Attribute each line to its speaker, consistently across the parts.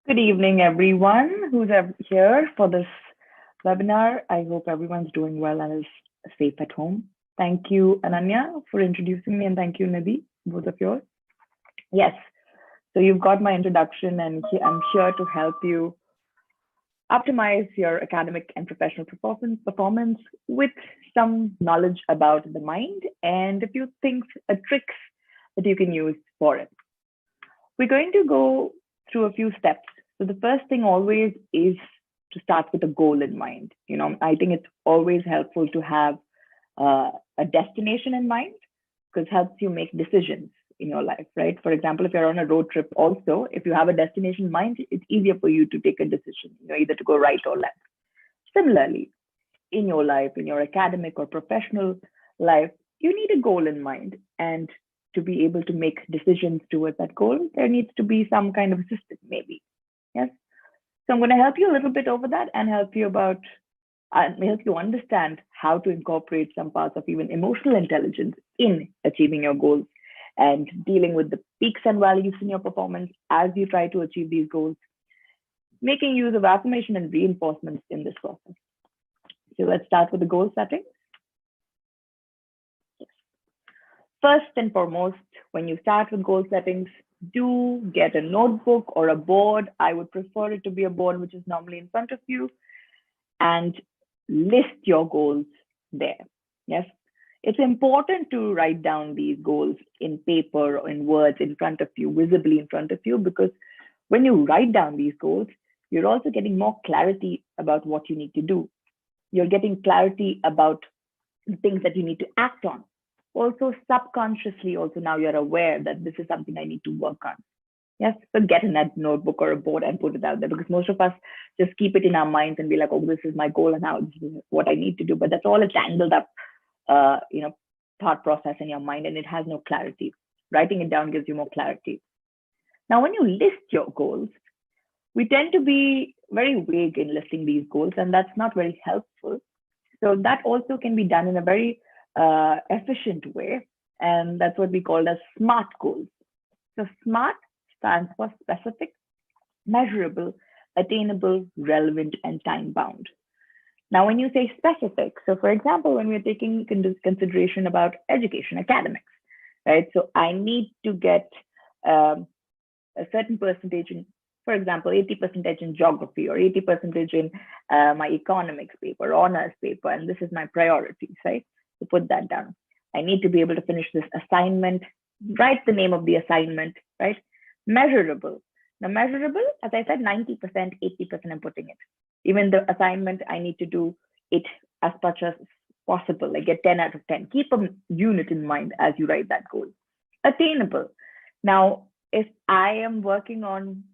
Speaker 1: Good evening, everyone who's here for this webinar. I hope everyone's doing well and is safe at home. Thank you, Ananya, for introducing me, and thank you, Nidhi, both of yours. Yes, so you've got my introduction, and I'm here to help you optimize your academic and professional performance with some knowledge about the mind and a few things, tricks that you can use for it. We're going to go through a few steps. So the first thing always is to start with a goal in mind. I think it's always helpful to have a destination in mind because it helps you make decisions in your life, right? For example, if you're on a road trip also, if you have a destination in mind, it's easier for you to take a decision, either to go right or left. Similarly, in your life, in your academic or professional life, you need a goal in mind. And to be able to make decisions towards that goal, there needs to be some kind of system, maybe. Yes. So I'm going to help you a little bit over that and help you understand how to incorporate some parts of even emotional intelligence in achieving your goals and dealing with the peaks and valleys in your performance as you try to achieve these goals, making use of affirmation and reinforcements in this process. So let's start with the goal setting. First and foremost, when you start with goal settings, do get a notebook or a board. I would prefer it to be a board which is normally in front of you, and list your goals there. Yes, it's important to write down these goals in paper or in words in front of you, visibly in front of you, because when you write down these goals, you're also getting more clarity about what you need to do. You're getting clarity about the things that you need to act on. Also, subconsciously, also now you're aware that this is something I need to work on. Yes, so get in that notebook or a board and put it out there, because most of us just keep it in our minds and be like, oh, this is my goal and now this is what I need to do. But that's all a tangled up, thought process in your mind, and it has no clarity. Writing it down gives you more clarity. Now, when you list your goals, we tend to be very vague in listing these goals, and that's not very helpful. So that also can be done in a very efficient way, and that's what we call as SMART goals. So SMART stands for specific, measurable, attainable, relevant, and time bound. Now, when you say specific, so for example, when we're taking into consideration about education, academics, right? So I need to get a certain percentage in, for example, 80% in geography or 80% in my economics paper, honors paper, and this is my priorities, right? To put that down. I need to be able to finish this assignment, write the name of the assignment, right? Measurable. Now, measurable, as I said, 90%, 80% I'm putting it. Even the assignment, I need to do it as much as possible, like get 10 out of 10. Keep a unit in mind as you write that goal. Attainable. Now, if I am working on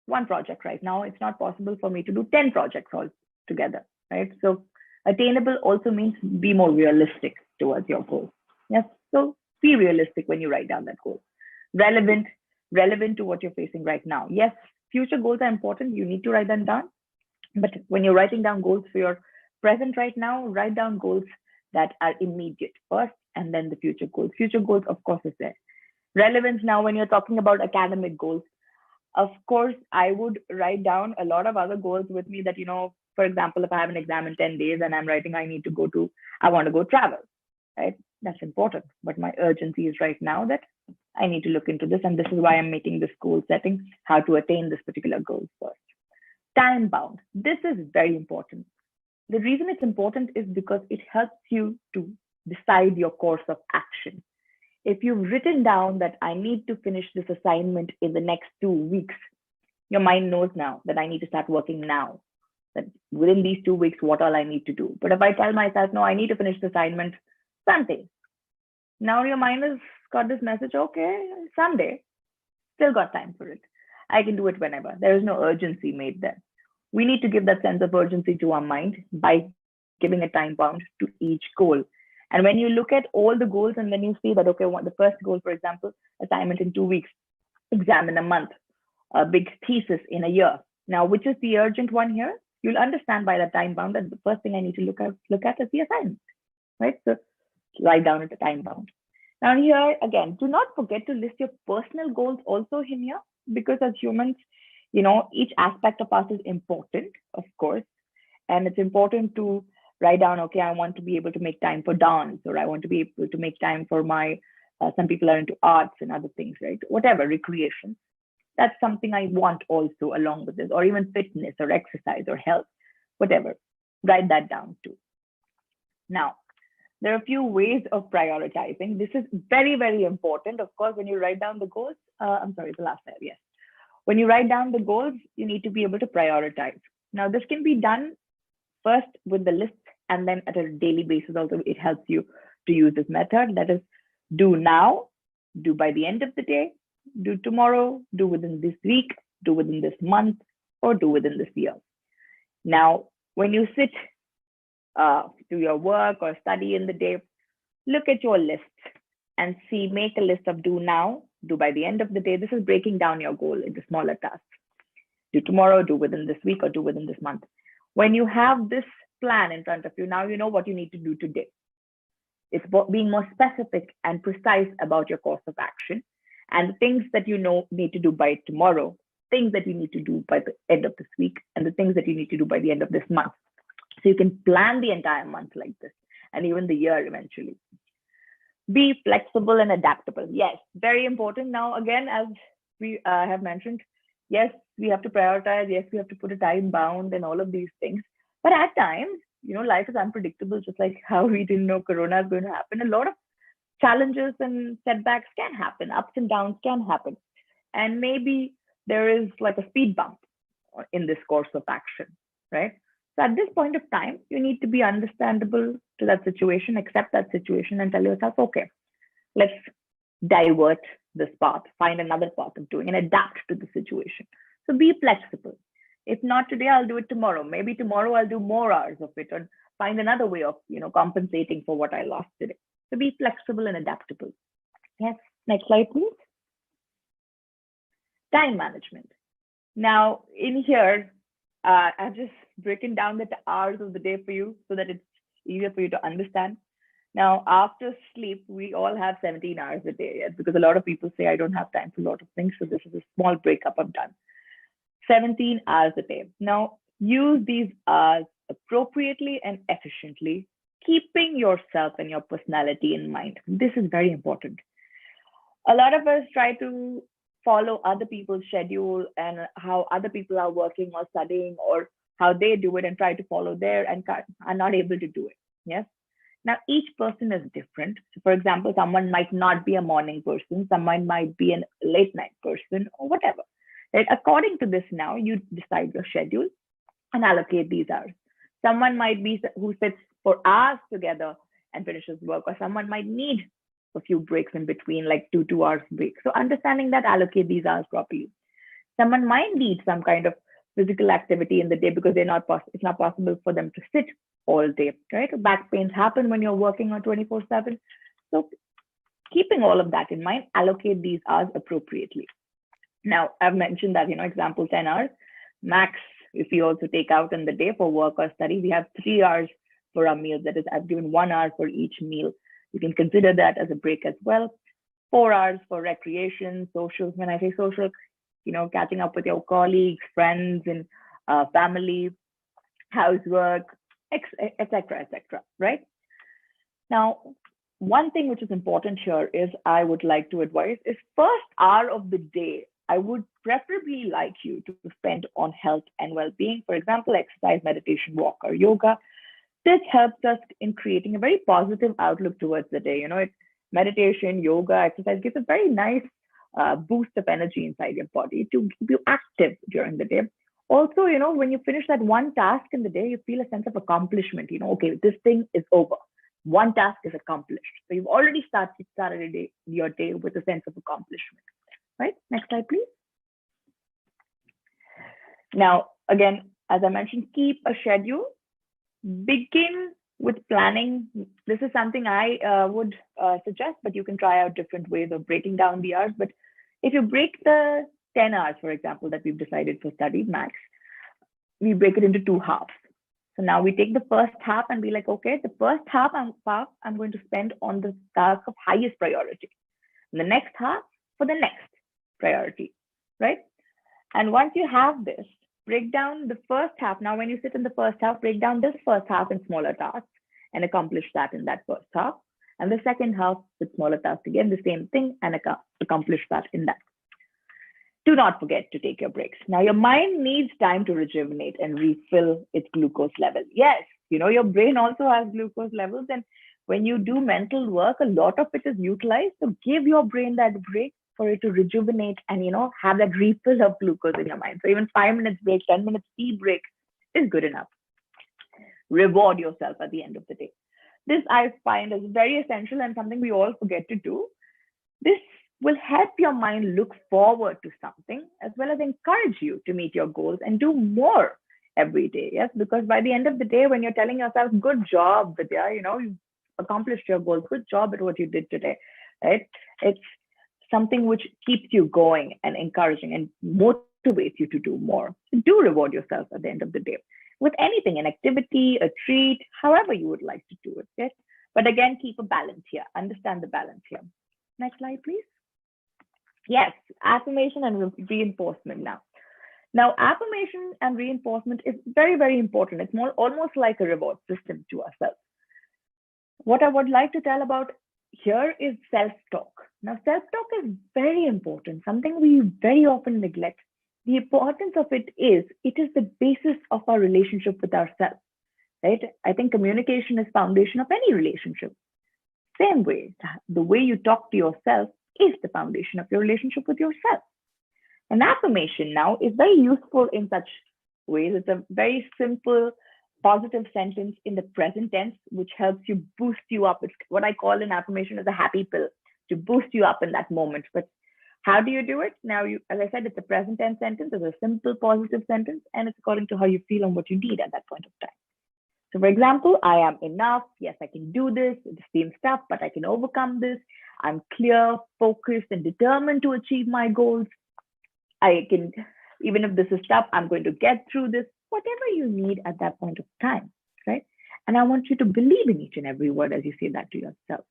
Speaker 1: one project right now, it's not possible for me to do 10 projects all together, right? So attainable also means be more realistic towards your goal. Yes, so be realistic when you write down that goal. Relevant to what you're facing right now. Yes, future goals are important. You need to write them down. But when you're writing down goals for your present right now, write down goals that are immediate first, and then the future goals. Future goals, of course, is there. Relevance now, when you're talking about academic goals, of course, I would write down a lot of other goals with me that, for example, if I have an exam in 10 days and I'm writing, I want to go travel, right? That's important. But my urgency is right now that I need to look into this. And this is why I'm making this goal setting, how to attain this particular goal first. Time bound. This is very important. The reason it's important is because it helps you to decide your course of action. If you've written down that I need to finish this assignment in the next 2 weeks, your mind knows now that I need to start working now. That within these 2 weeks, what all I need to do. But if I tell myself, no, I need to finish the assignment Sunday. Now your mind has got this message, okay, someday, still got time for it. I can do it whenever. There is no urgency made there. We need to give that sense of urgency to our mind by giving a time bound to each goal. And when you look at all the goals and then you see that, okay, the first goal, for example, assignment in 2 weeks, exam in a month, a big thesis in a year. Now, which is the urgent one here? You'll understand by that time bound that the first thing I need to look at is the assignment, right? So write down at the time bound. Now here, again, do not forget to list your personal goals also in here, because as humans, Each aspect of us is important, of course, and it's important to write down, okay, I want to be able to make time for dance, or I want to be able to make time for my, some people are into arts and other things, right? Whatever, recreation. That's something I want also along with this, or even fitness or exercise or health, whatever. Write that down too. Now, there are a few ways of prioritizing. This is very, very important. Of course, when you write down the goals, I'm sorry, the last slide, yes. When you write down the goals, you need to be able to prioritize. Now, this can be done first with the list, and then at a daily basis also, it helps you to use this method. That is, do now, do by the end of the day, do tomorrow, do within this week, do within this month, or do within this year. Now, when you sit do your work or study in the day, look at your list and see, make a list of do now, do by the end of the day. This is breaking down your goal into smaller tasks. Do tomorrow, do within this week, or do within this month. When you have this plan in front of you, now you know what you need to do today. It's being more specific and precise about your course of action and the things that you know need to do by tomorrow, things that you need to do by the end of this week, and the things that you need to do by the end of this month. So you can plan the entire month like this, and even the year eventually. Be flexible and adaptable. Yes, very important. Now, again, as we have mentioned, yes, we have to prioritize. Yes, we have to put a time bound and all of these things. But at times, life is unpredictable, just like how we didn't know Corona is going to happen. A lot of challenges and setbacks can happen, ups and downs can happen. And maybe there is like a speed bump in this course of action, right? So at this point of time, you need to be understandable to that situation, accept that situation, and tell yourself, okay, let's divert this path, find another path of doing, and adapt to the situation. So be flexible. If not today, I'll do it tomorrow. Maybe tomorrow I'll do more hours of it, or find another way of compensating for what I lost today. So be flexible and adaptable. Yes. Next slide, please. Time management. Now, in here, I've just broken down the hours of the day for you so that it's easier for you to understand. Now, after sleep, we all have 17 hours a day, yes, because a lot of people say, I don't have time for a lot of things. So this is a small breakup I've done. 17 hours a day. Now, use these hours appropriately and efficiently, keeping yourself and your personality in mind. This is very important. A lot of us try to follow other people's schedule and how other people are working or studying, or how they do it, and try to follow there and are not able to do it. Yes. Now, each person is different. So, for example, someone might not be a morning person, someone might be a late night person, or whatever. Right? According to this, now you decide your schedule and allocate these hours. Someone might be who sits for hours together and finishes work, or someone might need a few breaks in between, like 2 hours break. So understanding that, allocate these hours properly. Someone might need some kind of physical activity in the day because it's not possible for them to sit all day, right? Back pains happen when you're working on 24/7. So keeping all of that in mind, allocate these hours appropriately. Now, I've mentioned that, example, 10 hours max. If we also take out in the day for work or study, we have 3 hours for our meals. That is, I've given 1 hour for each meal. You can consider that as a break as well. 4 hours for recreation, socials. When I say social, catching up with your colleagues, friends, and family, housework, etc., right? Now, one thing which is important here is I would like to advise is first hour of the day, I would preferably like you to spend on health and well-being. For example, exercise, meditation, walk, or yoga. This helps us in creating a very positive outlook towards the day. Meditation, yoga, exercise gives a very nice boost of energy inside your body to keep you active during the day. Also, when you finish that one task in the day, you feel a sense of accomplishment. Okay, this thing is over. One task is accomplished. So you've already started your day with a sense of accomplishment. Right? Next slide, please. Now, again, as I mentioned, keep a schedule. Begin with planning. This is something I would suggest, but you can try out different ways of breaking down the hours. But if you break the 10 hours, for example, that we've decided for study max, we break it into 2 halves. So now we take the first half and be like, okay, the first half I'm going to spend on the task of highest priority. And the next half for the next priority, right? And once you have this, break down the first half. Now, when you sit in the first half, break down this first half in smaller tasks and accomplish that in that first half. And the second half with smaller tasks again, the same thing, and accomplish that in that. Do not forget to take your breaks. Now, your mind needs time to rejuvenate and refill its glucose level. Yes, your brain also has glucose levels. And when you do mental work, a lot of it is utilized. So give your brain that break for it to rejuvenate and, have that refill of glucose in your mind. So even 5 minutes break, 10 minutes tea break is good enough. Reward yourself at the end of the day. This I find is very essential and something we all forget to do. This will help your mind look forward to something as well as encourage you to meet your goals and do more every day. Yes, because by the end of the day, when you're telling yourself, good job, Vidya, you've accomplished your goals, good job at what you did today, right? It's something which keeps you going and encouraging and motivates you to do more. Do reward yourself at the end of the day with anything, an activity, a treat, however you would like to do it. Yes? But again, keep a balance here. Understand the balance here. Next slide, please. Yes, affirmation and reinforcement now. Now, affirmation and reinforcement is very, very important. It's almost like a reward system to ourselves. What I would like to tell about here is self-talk. Now, self-talk is very important, something we very often neglect. The importance of it is the basis of our relationship with ourselves, right? I think communication is foundation of any relationship. Same way, the way you talk to yourself is the foundation of your relationship with yourself. An affirmation now is very useful in such ways. It's a very simple, positive sentence in the present tense, which helps you boost you up. It's what I call an affirmation as a happy pill to boost you up in that moment. But how do you do it? Now, as I said, it's a present tense sentence. It's a simple, positive sentence, and it's according to how you feel and what you need at that point of time. So, for example, I am enough. Yes, I can do this. It seems tough, but I can overcome this. I'm clear, focused, and determined to achieve my goals. I can, even if this is tough, I'm going to get through this, whatever you need at that point of time, right? And I want you to believe in each and every word as you say that to yourself.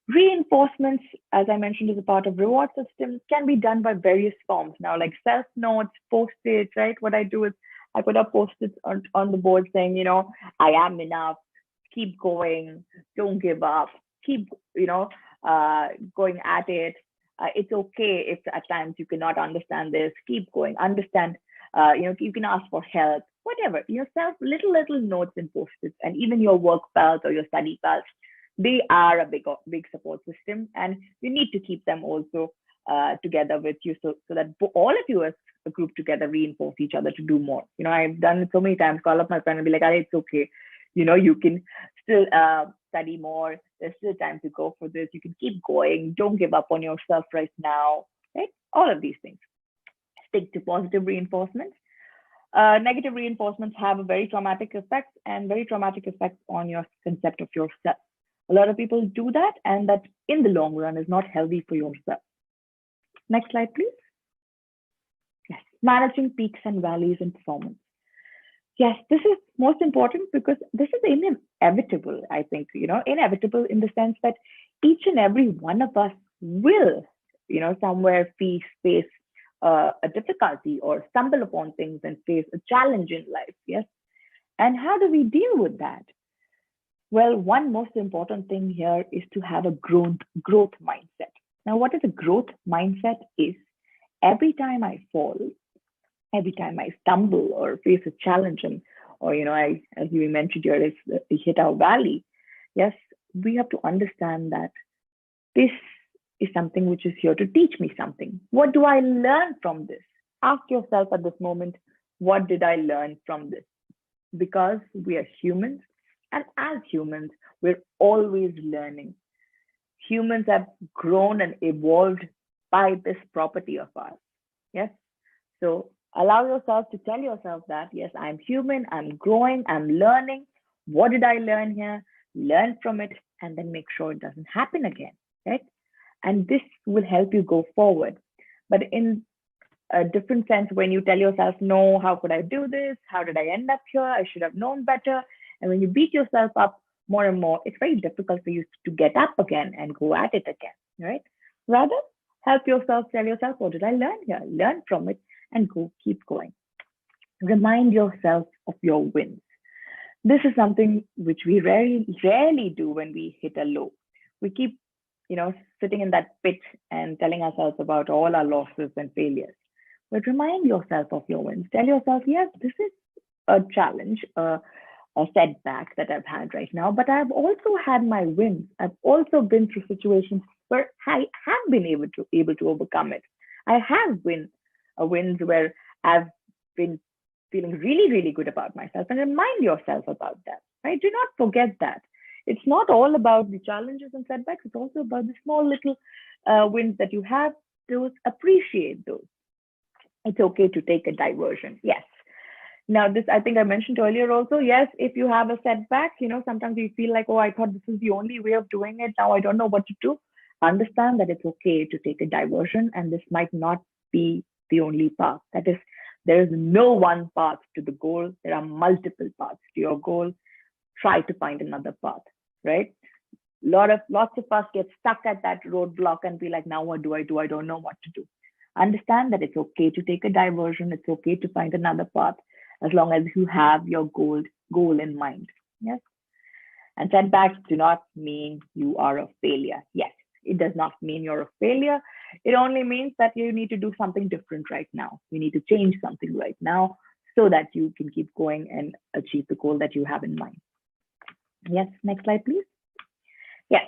Speaker 1: Reinforcements, as I mentioned, as a part of reward systems, can be done by various forms. Now, like self-notes, post-its, right? What I do is I put up post-its on the board saying, I am enough, keep going, don't give up, keep, going at it. It's okay if at times you cannot understand this, keep going, understand, you can ask for help, whatever. Yourself, little notes and post-its, and even your work pals or your study pals, they are a big support system, and you need to keep them also together with you so that all of you as a group together reinforce each other to do more. I've done it so many times, call up my friend and be like, it's okay. You can still study more. There's still time to go for this. You can keep going. Don't give up on yourself right now, right? All of these things. Stick to positive reinforcements. Negative reinforcements have a very traumatic effect on your concept of yourself. A lot of people do that, and that in the long run is not healthy for yourself. Next slide, please. Yes, managing peaks and valleys in performance. Yes, this is most important because this is inevitable, I think, inevitable in the sense that each and every one of us will, somewhere face a difficulty or stumble upon things and face a challenge in life. Yes. And how do we deal with that? Well, one most important thing here is to have a growth mindset. Now, what is a growth mindset is every time I fall, every time I stumble or face a challenge, or as you mentioned here, we hit our valley. Yes, we have to understand that this is something which is here to teach me something. What do I learn from this? Ask yourself at this moment, what did I learn from this? Because we are humans, and as humans, we're always learning. Humans have grown and evolved by this property of ours. Yes. So allow yourself to tell yourself that, yes, I'm human, I'm growing, I'm learning. What did I learn here? Learn from it, and then make sure it doesn't happen again, right? And this will help you go forward. But in a different sense, when you tell yourself, no, how could I do this? How did I end up here? I should have known better. And when you beat yourself up more and more, it's very difficult for you to get up again and go at it again, right? Rather, help yourself, tell yourself, what did I learn here? Learn from it and go, keep going. Remind yourself of your wins. This is something which we rarely do when we hit a low. We keep, sitting in that pit and telling ourselves about all our losses and failures. But remind yourself of your wins. Tell yourself, yes, this is a challenge, a setback that I've had right now, but I've also had my wins. I've also been through situations where I have been able to overcome it. I have wins where I've been feeling really, really good about myself, and remind yourself about that, right? Do not forget that. It's not all about the challenges and setbacks. It's also about the small little wins that you have. Those, appreciate those. It's okay to take a diversion. Yes. Now, this, I think I mentioned earlier also. Yes, if you have a setback, sometimes you feel like, oh, I thought this is the only way of doing it. Now I don't know what to do. Understand that it's okay to take a diversion, and this might not be the only path. That is, there is no one path to the goal. There are multiple paths to your goal. Try to find another path, right? Lots of us get stuck at that roadblock and be like, now what do I do? I don't know what to do. Understand that it's okay to take a diversion. It's okay to find another path, as long as you have your goal in mind. Yes. And setbacks do not mean you are a failure. Yes, it does not mean you're a failure. It only means that you need to do something different right now. You need to change something right now so that you can keep going and achieve the goal that you have in mind. Yes, next slide, please. Yes.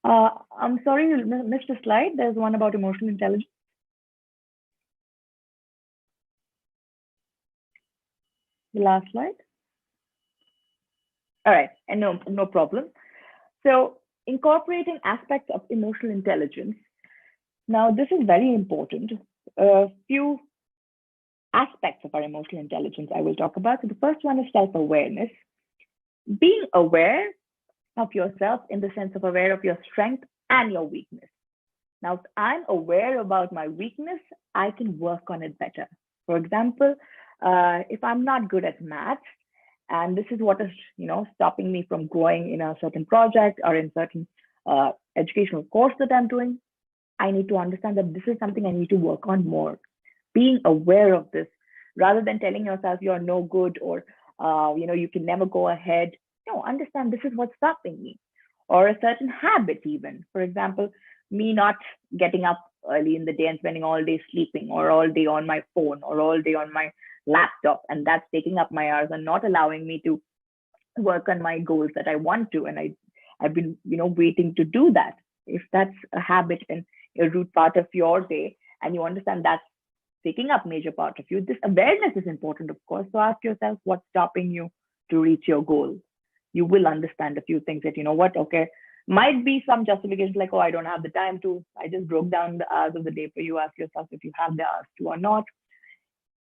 Speaker 1: I'm sorry you missed a slide. There's one about emotional intelligence. The last slide. All right, and no problem. So incorporating aspects of emotional intelligence. Now, this is very important. A few aspects of our emotional intelligence I will talk about. So the first one is self-awareness. Being aware of yourself in the sense of aware of your strength and your weakness. Now, if I'm aware about my weakness, I can work on it better. For example, if I'm not good at math, and this is what is stopping me from growing in a certain project or in certain educational course that I'm doing, I need to understand that this is something I need to work on more. Being aware of this, rather than telling yourself you're no good or you can never go ahead. No, understand this is what's stopping me. Or a certain habit, even. For example, me not getting up early in the day and spending all day sleeping, or all day on my phone, or all day on my laptop, and that's taking up my hours and not allowing me to work on my goals that I want to. And I've been waiting to do that. If that's a habit and a root part of your day, and you understand that's taking up major part of you, this awareness is important, of course. So ask yourself what's stopping you to reach your goal. You will understand a few things that, okay, might be some justifications like, oh, I don't have the time to. I just broke down the hours of the day for you. Ask yourself if you have the hours to or not.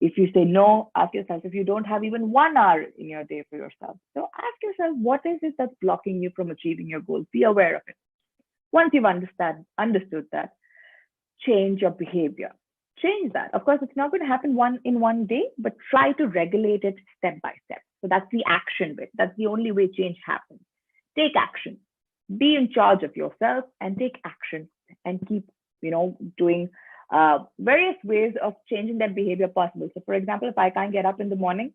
Speaker 1: If you say no, ask yourself if you don't have even 1 hour in your day for yourself. So ask yourself, what is it that's blocking you from achieving your goal? Be aware of it. Once you've understood that, change your behavior. Change that. Of course, it's not going to happen in one day, but try to regulate it step by step. So that's the action bit. That's the only way change happens. Take action. Be in charge of yourself and take action, and keep, doing various ways of changing that behavior possible. So, for example, if I can't get up in the morning,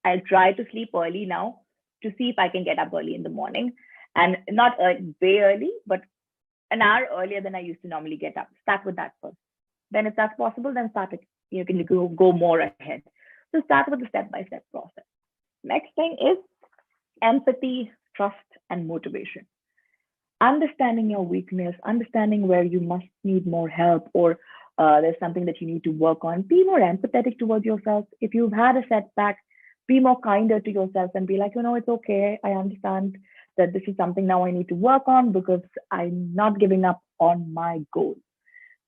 Speaker 1: I'll try to sleep early now to see if I can get up early in the morning, and not way early, but an hour earlier than I used to normally get up. Start with that first. Then, if that's possible, then start it. You can go more ahead. So start with the step-by-step process. Next thing is empathy, trust, and motivation. Understanding your weakness, understanding where you must need more help, or there's something that you need to work on. Be more empathetic towards yourself. If you've had a setback, be more kinder to yourself and be like, it's okay. I understand that this is something now I need to work on because I'm not giving up on my goal.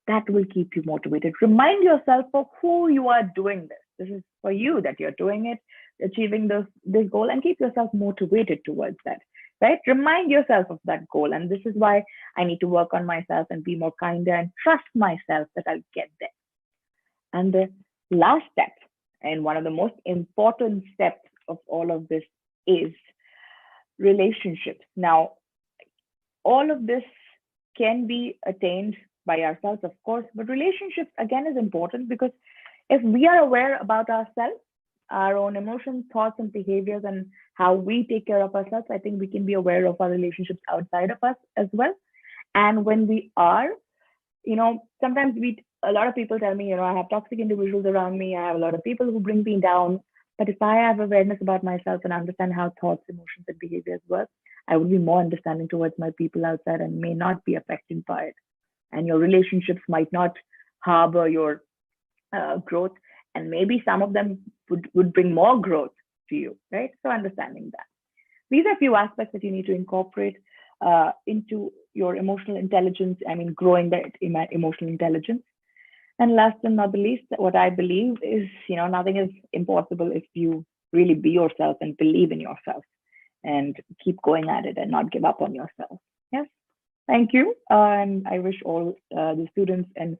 Speaker 1: That will keep you motivated. Remind yourself of who you are doing this. This is for you that you're doing it, achieving this goal, and keep yourself motivated towards that, right? Remind yourself of that goal. And this is why I need to work on myself and be more kinder and trust myself that I'll get there. And the last step, and one of the most important steps of all of this, is relationships. Now, all of this can be attained by ourselves, of course, but relationships again is important because if we are aware about ourselves, our own emotions, thoughts, and behaviors, and how we take care of ourselves, I think we can be aware of our relationships outside of us as well. And when we are, sometimes a lot of people tell me, I have toxic individuals around me. I have a lot of people who bring me down. But if I have awareness about myself and understand how thoughts, emotions, and behaviors work, I would be more understanding towards my people outside and may not be affected by it. And your relationships might not harbor your growth, and maybe some of them would bring more growth to you, right? So understanding that. These are a few aspects that you need to incorporate into your emotional intelligence. I mean, growing that emotional intelligence. And last and not the least, what I believe is, nothing is impossible if you really be yourself and believe in yourself and keep going at it and not give up on yourself. Yes. Thank you. And I wish all the students and